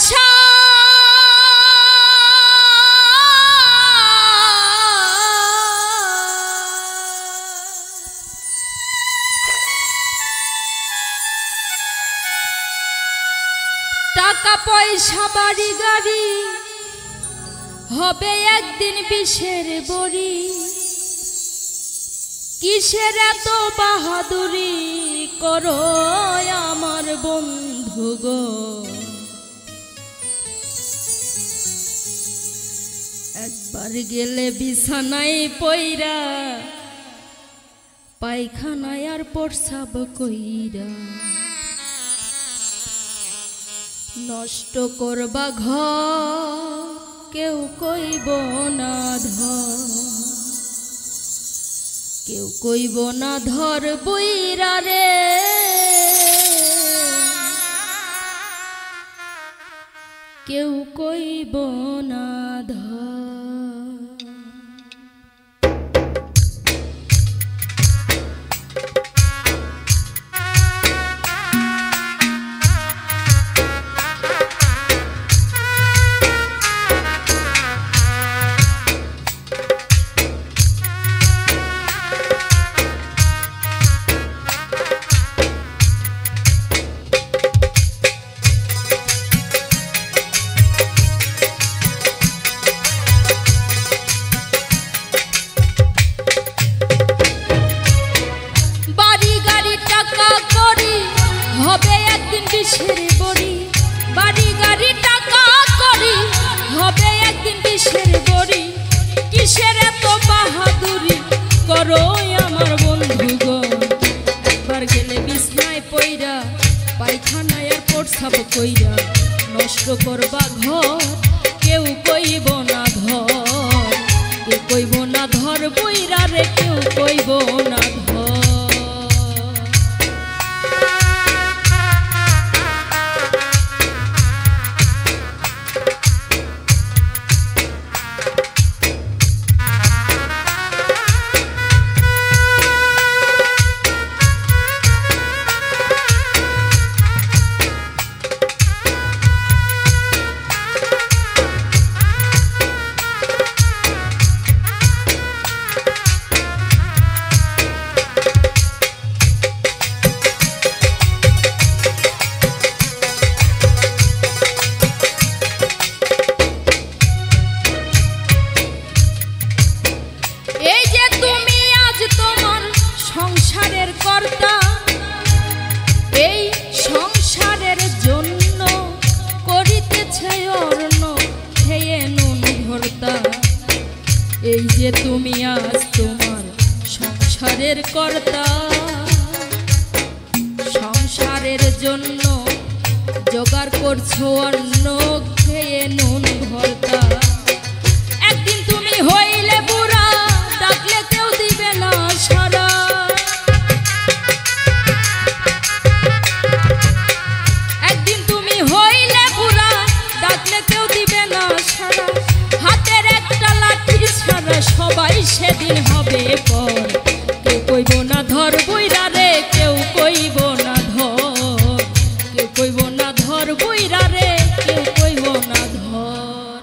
পয়সা টাকা পয়সা বাড়ি গাড়ি হবে একদিন বিষের বড়ি। কিসের এত বাহাদুরি করো আমার বন্ধু গো। একবার গেলে বিছানায় পইরা পায়খানায় আর প্রস্রাব কইরা নষ্ট করবা ঘর কেউ কইব না ধর। কেউ কইব না ধর বইরা রে কেউ কইব না ধর। হবে একদিন বিষের বড়ি। বাড়ি গাড়ি টাকা করি হবে একদিন বিষের বড়ি। কিসের এত বাহাদুরি করো আমার বন্ধু গো। একবার গেলে বিছনায় পইরা পায়খানায় আর প্রস্রাব কইরা নষ্ট করবা ঘর কেউ কইব না ধর। কেউ কইব না ধর বইরা রে কেউ কইব না ধর। এই যে তুমি আজ তোমার সংসারের কর্তা, এই সংসারের জন্য করিতেছে অর্ণ খেয়ে নুন ভর্তা। এই যে তুমি আজ তোমার সংসারের কর্তা, সংসারের জন্য জোগাড় করছো অন্ন খেয়ে নুন ভর্তা। একদিন তুমি হইলে বুড়া ডাকলে কেউ দিবে না সারা। একদিন তুমি হইলে বুড়া ডাকলে কেউ দিবে না সারা। হাতের একটা লাঠি ছাড়া সবাই সেদিন হবে পর। কেউ কইব না ধর বইরা রে কেউ কইব না ধর। কেউ কইব না ধর বইরা রে কেউ কইব না ধর।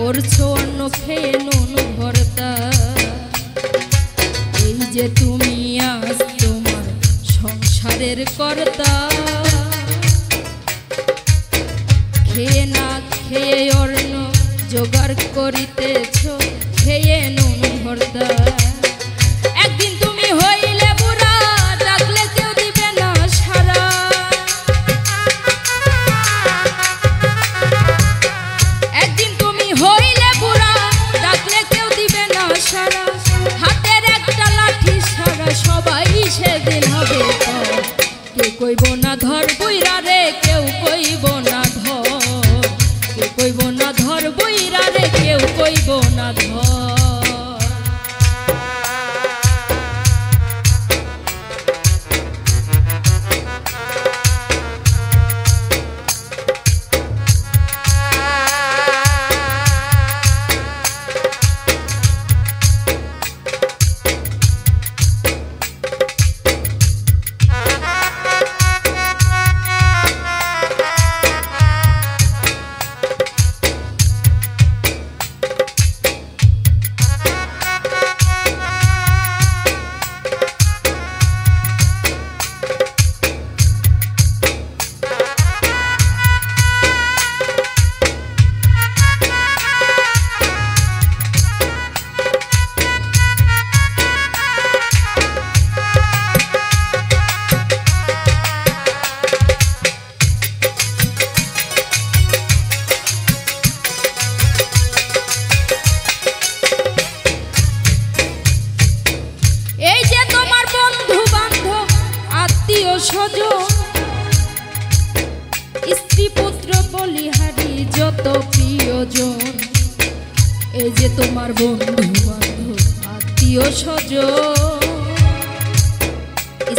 করছো অন্য খেয়ে নুন ভর্তা। এই যে তুমি আজ তোমার সংসারের কর্তা, খেয়ে না খেয়ে অন্ন জোগাড় করিতেছ খেয়ে নুন ভর্তা। একদিন তুমি হইলে বুড়া, ডাকলে কেউ দিবে না সারা। একদিন তুমি হইলে বুড়া, ডাকলে কেউ দিবে না সারা। হাতের একটা লাঠি সারা সবাই সেদিন হবে পর। কেউ কইব না ধর বুইরা রে, কেউ কইব না ধর, কেউ কইব না ধর বুইরা রে, কেউ কইব না ধর। স্ত্রী পুত্র বলিহারি যত প্রিয়জন, এই যে তোমার বন্ধু বান্ধব আত্মীয় স্বজন।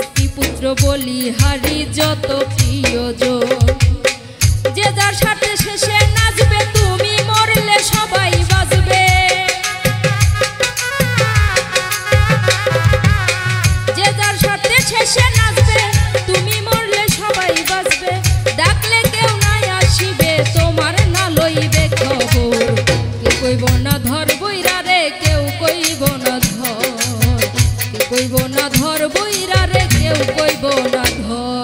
স্ত্রী পুত্র বলিহারি যত প্রিয়জন, যে যার সাথে শেষে নাচবে, তুমি মরলে সবাই বাঁচবে। যে যার সাথে শেষে নাচবে, তুমি মরলে সবাই বাঁচবে। ডাকলে কেউ নাই আসিবে, তোমার না লইবে খবর। কেউ কইব না ধর বইরা রে, কেউ কইব না ধর, কেউ কইব না ধর বইরা রে, কেউ কইব না ধর।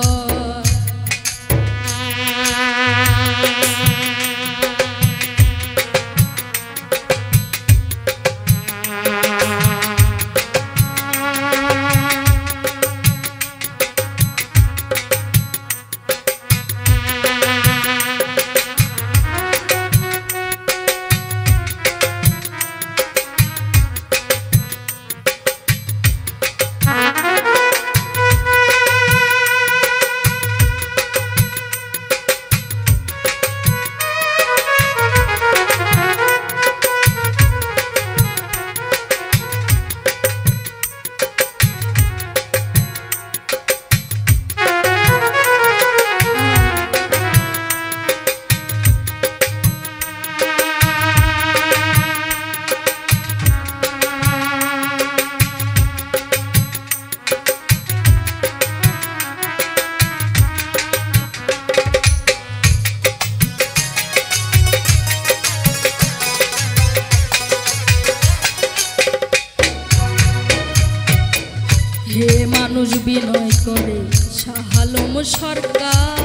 হে মানুষ বিনয় করে শাহ আলম সরকার,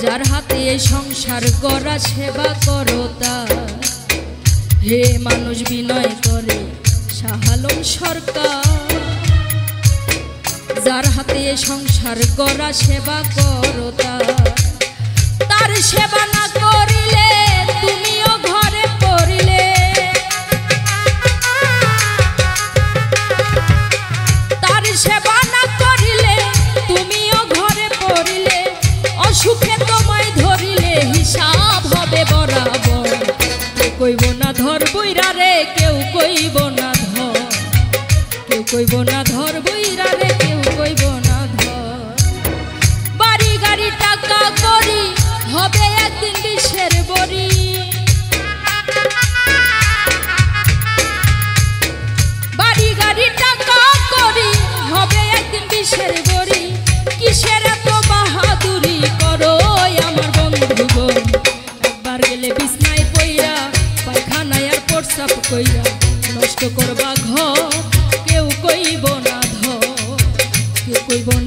যার হাতে এই সংসার গড়া সেবা করো তার। হে মানুষ বিনয় করে শাহ আলম সরকার, যার হাতে এই সংসার গড়া সেবা করো তার। তার সেবা না করিলে তুমিও ঘরে পড়িলে, সেবা না করিলে তুমিও ঘরে পড়িলে। অসুখে তোমায় ধরিলে হিসাব হবে বরাবর। কেউ কইব না ধর বইরা রে, কেউ কইব না ধর, কেউ কইব না ধর বইরা রে, কেউ কইব না ধর। বাড়ি গাড়ি টাকা করি হবে একদিন বিষের বড়ি। বাড়ি গাড়ি টাকা করি হবে একদিন বিষের বড়ি। কিসের এত বাহাদুরি করো আমার বন্ধুগণ, একবার গেলে বিছনায় পইরা কইব